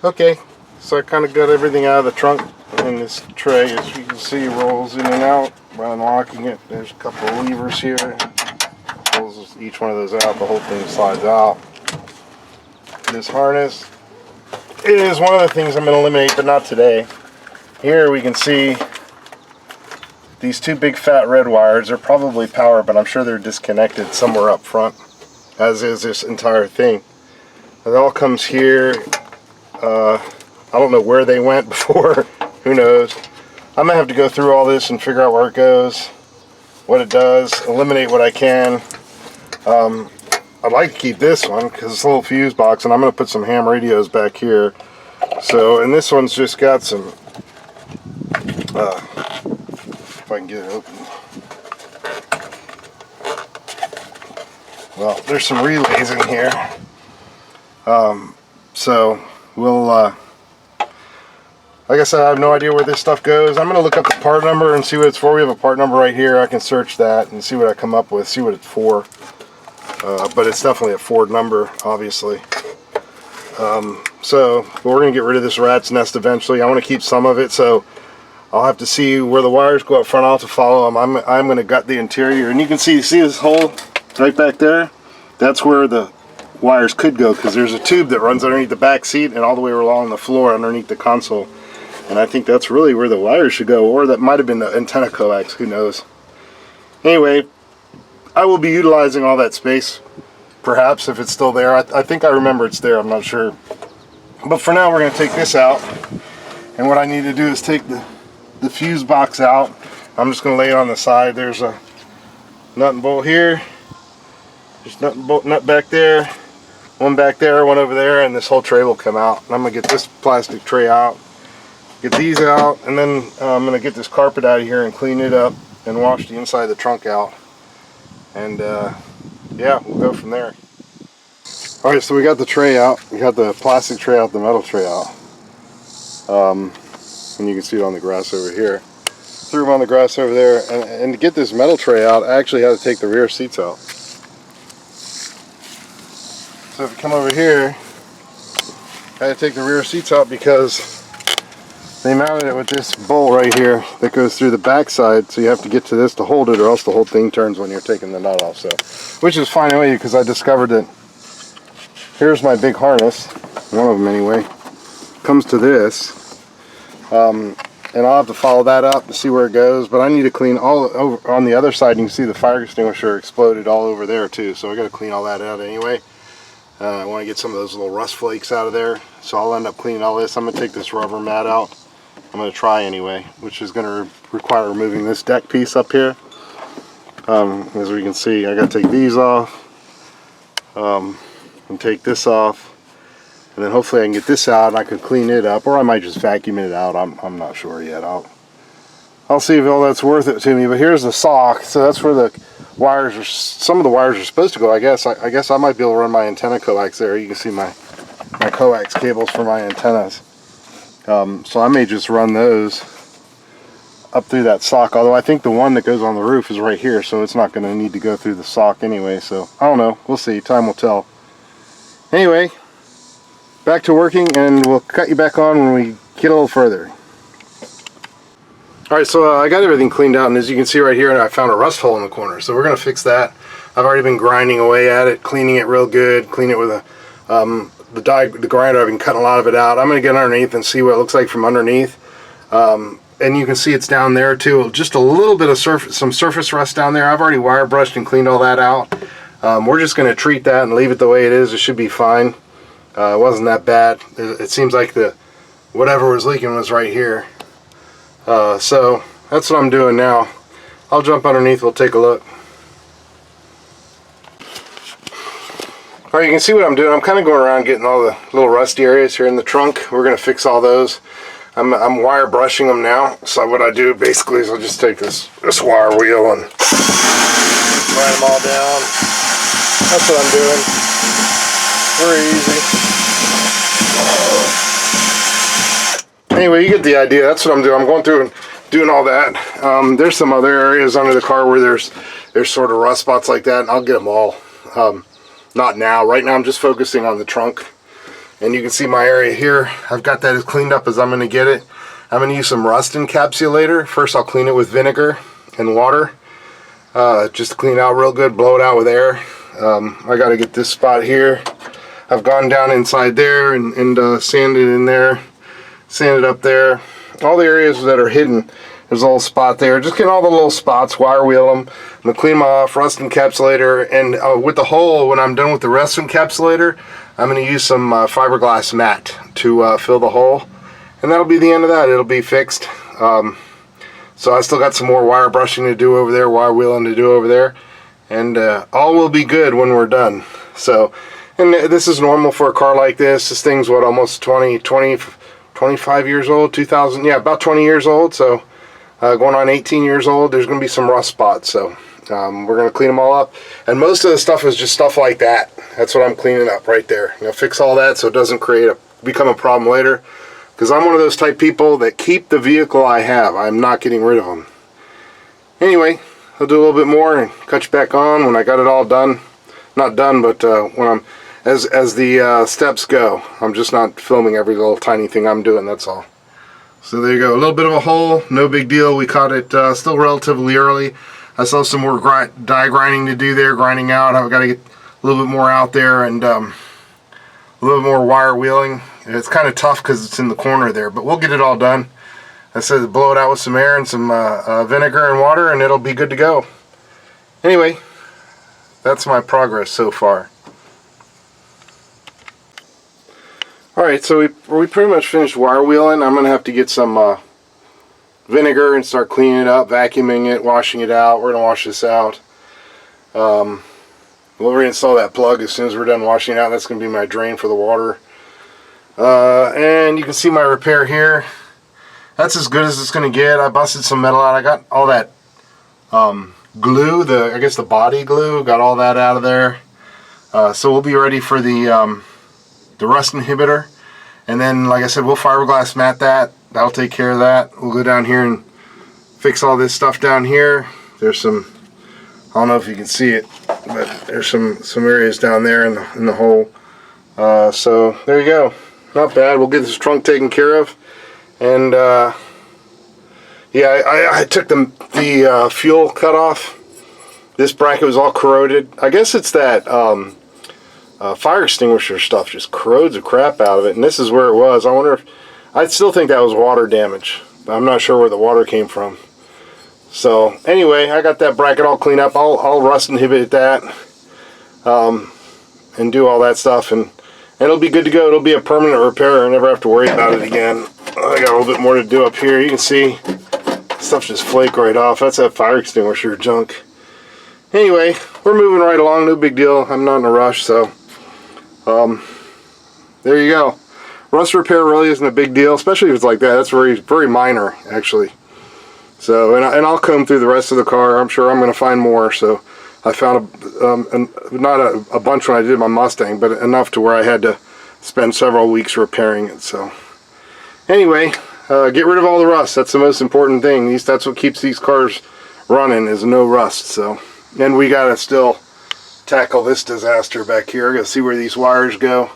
Okay, so I kind of got everything out of the trunk, and this tray, as you can see, rolls in and out by unlocking it. There's a couple of levers here. Pulls each one of those out, the whole thing slides out. This harness is one of the things I'm going to eliminate, but not today. Here we can see these two big fat red wires. They're probably power, but I'm sure they're disconnected somewhere up front, as is this entire thing. It all comes here. I don't know where they went before. Who knows? I'm gonna have to go through all this and figure out where it goes, what it does, eliminate what I can. I'd like to keep this one because it's a little fuse box, and I'm gonna put some ham radios back here. So, and this one's just got some, if I can get it open. Well, there's some relays in here. So we'll, like I said, I have no idea where this stuff goes. I'm going to look up the part number and see what it's for. We have a part number right here. I can search that and see what I come up with, see what it's for. But it's definitely a Ford number, obviously. So we're going to get rid of this rat's nest eventually. I want to keep some of it, so I'll have to see where the wires go up front. I'll have to follow them. I'm going to gut the interior. And you can see this hole right back there? That's where the wires could go, because there's a tube that runs underneath the back seat and all the way along the floor underneath the console. And I think that's really where the wires should go, or that might have been the antenna coax, who knows. Anyway, I will be utilizing all that space, perhaps, if it's still there. I think I remember it's there, I'm not sure. But for now, we're going to take this out. And what I need to do is take the fuse box out. I'm just going to lay it on the side. There's a nut and bolt here. There's nut and bolt nut back there. One back there, one over there, and this whole tray will come out. And I'm going to get this plastic tray out, get these out, and then I'm going to get this carpet out of here and clean it up and wash the inside of the trunk out. And yeah, we'll go from there. Alright, so we got the tray out. We got the plastic tray out, the metal tray out. And you can see it on the grass over here. Threw them on the grass over there. And to get this metal tray out, I actually had to take the rear seats out. So if you come over here, I had to take the rear seats out because they mounted it with this bolt right here that goes through the back side, so you have to get to this to hold it, or else the whole thing turns when you're taking the nut off. So, which is fine anyway, because I discovered that here's my big harness, one of them anyway, comes to this, and I'll have to follow that up to see where it goes, but I need to clean all over on the other side. You can see the fire extinguisher exploded all over there too, so I got to clean all that out anyway. I want to get some of those little rust flakes out of there, so I'll end up cleaning all this. I'm going to take this rubber mat out. I'm going to try anyway, which is going to require removing this deck piece up here. As we can see, I got to take these off, and take this off, and then hopefully I can get this out and I could clean it up, or I might just vacuum it out. I'm not sure yet. I'll see if all that's worth it to me. But here's the sock, so that's where the wires are. Some of the wires are supposed to go. I guess I might be able to run my antenna coax there. You can see my coax cables for my antennas. So I may just run those up through that sock, although I think the one that goes on the roof is right here, so it's not going to need to go through the sock anyway. So I don't know, we'll see, time will tell. Anyway, back to working, and we'll cut you back on when we get a little further. Alright, so I got everything cleaned out, and as you can see right here, I found a rust hole in the corner, so we're going to fix that. I've already been grinding away at it, cleaning it real good, clean it with the grinder. I've been cutting a lot of it out. I'm going to get underneath and see what it looks like from underneath. And you can see it's down there too, just a little bit of some surface rust down there. I've already wire brushed and cleaned all that out. We're just going to treat that and leave it the way it is. It should be fine. It wasn't that bad. It seems like whatever was leaking was right here. So that's what I'm doing now. I'll jump underneath, we'll take a look. Alright, you can see what I'm doing. I'm kind of going around getting all the little rusty areas here in the trunk. We're going to fix all those. I'm wire brushing them now. So what I do basically is I'll just take this wire wheel and grind them all down. That's what I'm doing. Very easy. Anyway, you get the idea. That's what I'm doing. I'm going through and doing all that. There's some other areas under the car where there's sort of rust spots like that, and I'll get them all. Not now. Right now I'm just focusing on the trunk And you can see my area here. I've got that as cleaned up as I'm going to get it. I'm going to use some rust encapsulator. First I'll clean it with vinegar and water. Just to clean it out real good, blow it out with air. I got to get this spot here. I've gone down inside there and sanded in there, sanded up there. All the areas that are hidden, there's a little spot there. Just get all the little spots, wire wheel them. I'm going to clean them off, rust encapsulator, and with the hole, when I'm done with the rust encapsulator, I'm going to use some fiberglass mat to fill the hole. And that'll be the end of that. It'll be fixed. So I still got some more wire brushing to do over there, wire wheeling to do over there. And all will be good when we're done. So, and this is normal for a car like this. This thing's what, almost 25 years old, 2000, yeah, about 20 years old. So going on 18 years old, there's going to be some rust spots. So we're going to clean them all up. And most of the stuff is just stuff like that. That's what I'm cleaning up right there. You know, fix all that so it doesn't become a problem later. Because I'm one of those type people that keep the vehicle I have. I'm not getting rid of them. Anyway, I'll do a little bit more and cut you back on when I got it all done. Not done, but when I'm as the steps go. I'm just not filming every little tiny thing I'm doing. That's all. So there you go. A little bit of a hole. No big deal. We caught it still relatively early. I still have some more die grinding to do there. Grinding out. I've got to get a little bit more out there and a little bit more wire wheeling. It's kind of tough because it's in the corner there, but we'll get it all done. I said blow it out with some air and some vinegar and water, and it'll be good to go. Anyway, that's my progress so far. Alright, so we pretty much finished wire wheeling. I'm going to have to get some vinegar and start cleaning it up, vacuuming it, washing it out. We're going to wash this out. We'll reinstall that plug as soon as we're done washing it out. That's going to be my drain for the water. And you can see my repair here. That's as good as it's going to get. I busted some metal out. I got all that glue, I guess the body glue, got all that out of there. So we'll be ready for the rust inhibitor. And then, like I said, we'll fiberglass mat that. That'll take care of that. We'll go down here and fix all this stuff down here. There's some, I don't know if you can see it, but there's some areas down there in the hole. So there you go. Not bad. We'll get this trunk taken care of. And yeah, I took the fuel cut off. This bracket was all corroded. I guess it's that fire extinguisher stuff just corrodes the crap out of it. And this is where it was. I wonder if, I still think that was water damage. But I'm not sure where the water came from. So anyway, I got that bracket all cleaned up. I'll rust inhibit that and do all that stuff, and it'll be good to go. It'll be a permanent repair. I never have to worry about it again. I got a little bit more to do up here. You can see stuff just flake right off. That's that fire extinguisher junk. Anyway, we're moving right along. No big deal. I'm not in a rush, so there you go. Rust repair really isn't a big deal, especially if it's like that. That's very, very minor, actually. So, and I'll comb through the rest of the car. I'm sure I'm going to find more. So, I found not a bunch when I did my Mustang, but enough to where I had to spend several weeks repairing it. So, anyway, get rid of all the rust. That's the most important thing. That's what keeps these cars running, is no rust. So, and we got to still tackle this disaster back here. I got to see where these wires go.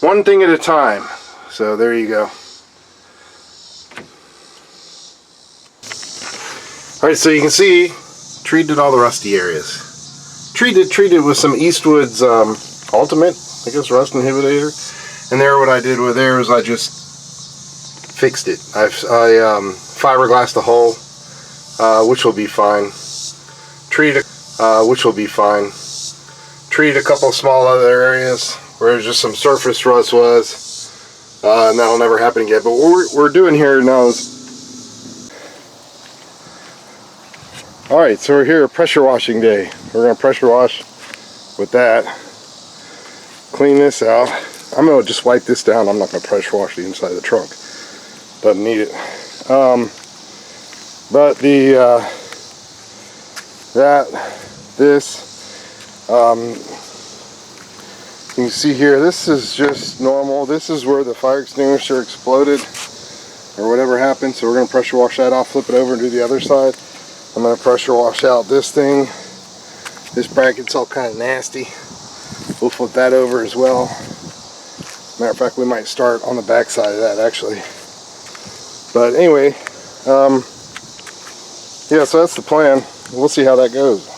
One thing at a time. So, there you go. Alright, so you can see, treated all the rusty areas. Treated with some Eastwood's Ultimate, I guess, rust inhibitor. And there, what I did with there is I just fixed it. I fiberglassed the hole, which will be fine. Treated a couple of small other areas where just some surface rust was, and that'll never happen again. But what we're doing here now is, alright, so we're here, pressure washing day. We're going to pressure wash with that. Clean this out. I'm going to just wipe this down. I'm not going to pressure wash the inside of the trunk. Doesn't need it. But you can see here, this is just normal. This is where the fire extinguisher exploded or whatever happened. So we're going to pressure wash that off, flip it over and do the other side. I'm going to pressure wash out this thing. This bracket's all kind of nasty. We'll flip that over as well. Matter of fact, we might start on the back side of that actually. But anyway, yeah, so that's the plan. We'll see how that goes.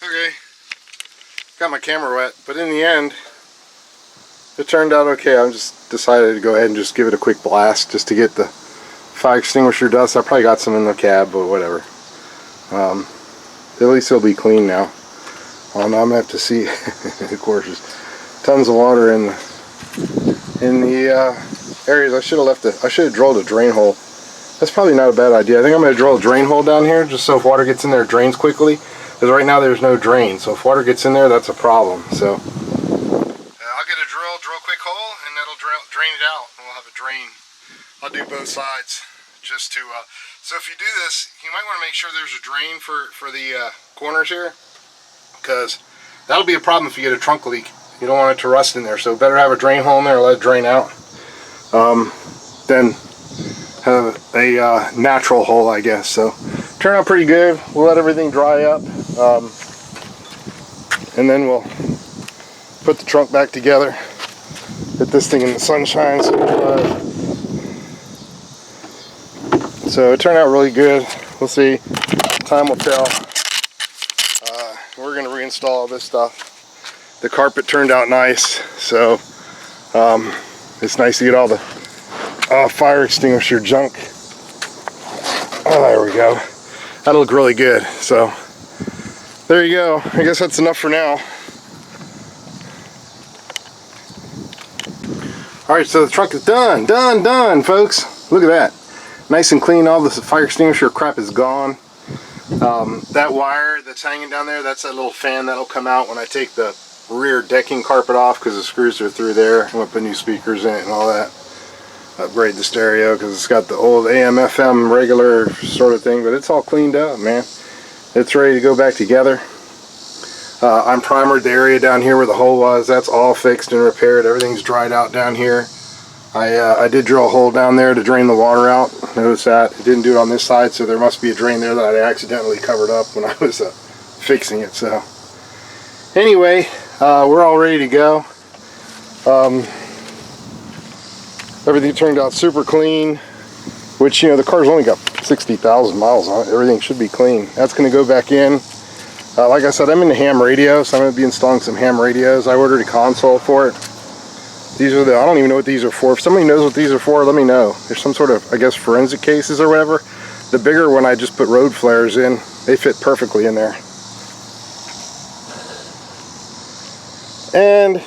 Okay, got my camera wet, but in the end, it turned out okay. I just decided to go ahead and just give it a quick blast just to get the fire extinguisher dust. I probably got some in the cab, but whatever. At least it'll be clean now. Oh no, I'm gonna have to see. Of course, there's tons of water in the areas. I should have drilled a drain hole. That's probably not a bad idea. I think I'm gonna drill a drain hole down here just so if water gets in there, it drains quickly. Because right now there's no drain, so if water gets in there, that's a problem. So I'll get a drill a quick hole, and that'll drain it out. And we'll have a drain. I'll do both sides just to. So if you do this, you might want to make sure there's a drain for the corners here, because that'll be a problem if you get a trunk leak. You don't want it to rust in there, so better have a drain hole in there, let it drain out. Then have a natural hole, I guess. So turned out pretty good. We'll let everything dry up, and then we'll put the trunk back together. Put this thing in the sunshine. So it turned out really good. We'll see. Time will tell. We're going to reinstall all this stuff. The carpet turned out nice, so it's nice to get all the fire extinguisher junk. Oh, there we go. That'll look really good. So there you go. I guess that's enough for now. Alright, so the trunk is done, folks. Look at that. Nice and clean. All the fire extinguisher crap is gone. That wire that's hanging down there, that's that little fan that'll come out when I take the rear decking carpet off, because the screws are through there. I'm going to put new speakers in it and all that. Upgrade the stereo because it's got the old AM FM regular sort of thing, but it's all cleaned up, man. It's ready to go back together. I'm primered the area down here where the hole was. That's all fixed and repaired. Everything's dried out down here. I did drill a hole down there to drain the water out. Notice that. I didn't do it on this side, so there must be a drain there that I accidentally covered up when I was fixing it. So anyway, we're all ready to go. Everything turned out super clean, which, you know, the car's only got 60,000 miles on it. Everything should be clean. That's going to go back in. Like I said, I'm into ham radio, so I'm going to be installing some ham radios. I ordered a console for it. These are I don't even know what these are for. If somebody knows what these are for, let me know. There's some sort of, I guess, forensic cases or whatever. The bigger one I just put road flares in. They fit perfectly in there. And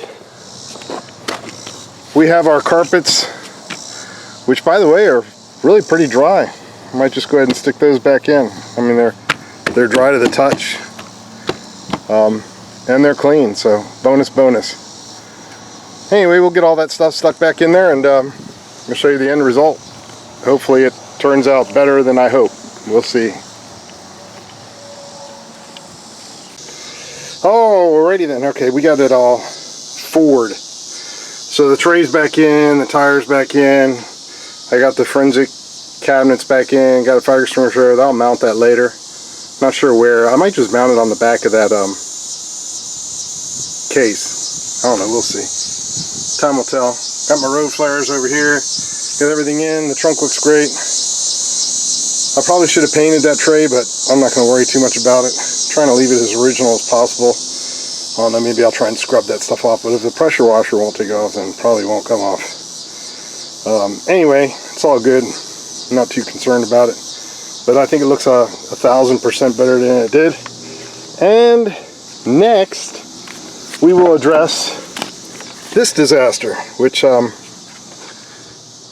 we have our carpets, which, by the way, are really pretty dry. I might just go ahead and stick those back in. I mean, they're dry to the touch. And they're clean, so bonus. Anyway, we'll get all that stuff stuck back in there, and I'll show you the end result. Hopefully it turns out better than I hope. We'll see. Oh, alrighty then. Okay, we got it all forward. So the tray's back in, the tire's back in. I got the forensic cabinets back in, got a fire extinguisher. I'll mount that later. Not sure where. I might just mount it on the back of that case. I don't know, we'll see. Time will tell. Got my road flares over here. Got everything in. The trunk looks great. I probably should have painted that tray, but I'm not going to worry too much about it. I'm trying to leave it as original as possible. I don't know, maybe I'll try and scrub that stuff off, but if the pressure washer won't take off, then it probably won't come off. Anyway, it's all good. I'm not too concerned about it. But I think it looks 1,000% better than it did. And next, we will address this disaster, which,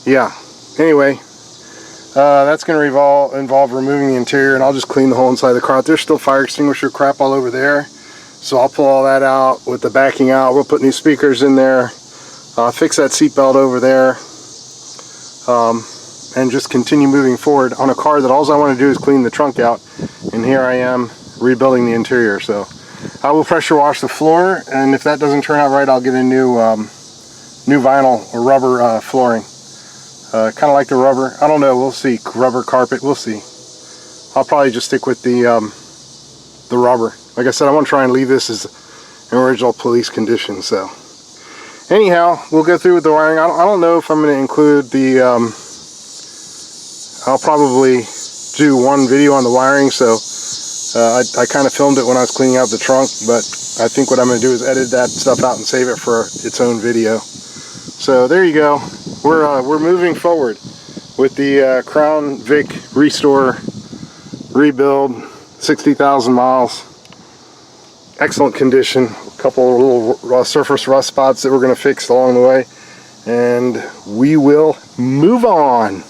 yeah. Anyway, that's going to involve removing the interior, and I'll just clean the whole inside of the car. There's still fire extinguisher crap all over there, so I'll pull all that out with the backing out. We'll put new speakers in there, fix that seat belt over there, and just continue moving forward on a car that all I want to do is clean the trunk out, and here I am rebuilding the interior. So I will pressure wash the floor, and if that doesn't turn out right, I'll get a new vinyl or rubber flooring. Kind of like the rubber. I don't know. We'll see. Rubber carpet. We'll see. I'll probably just stick with the rubber. Like I said, I want to try and leave this as an original police condition. So anyhow, we'll go through with the wiring. I don't know if I'm going to include the. I'll probably do one video on the wiring. So I kind of filmed it when I was cleaning out the trunk, but I think what I'm going to do is edit that stuff out and save it for its own video. So there you go. We're moving forward with the Crown Vic Restore rebuild, 60,000 miles. Excellent condition. A couple of little surface rust spots that we're going to fix along the way, and we will move on.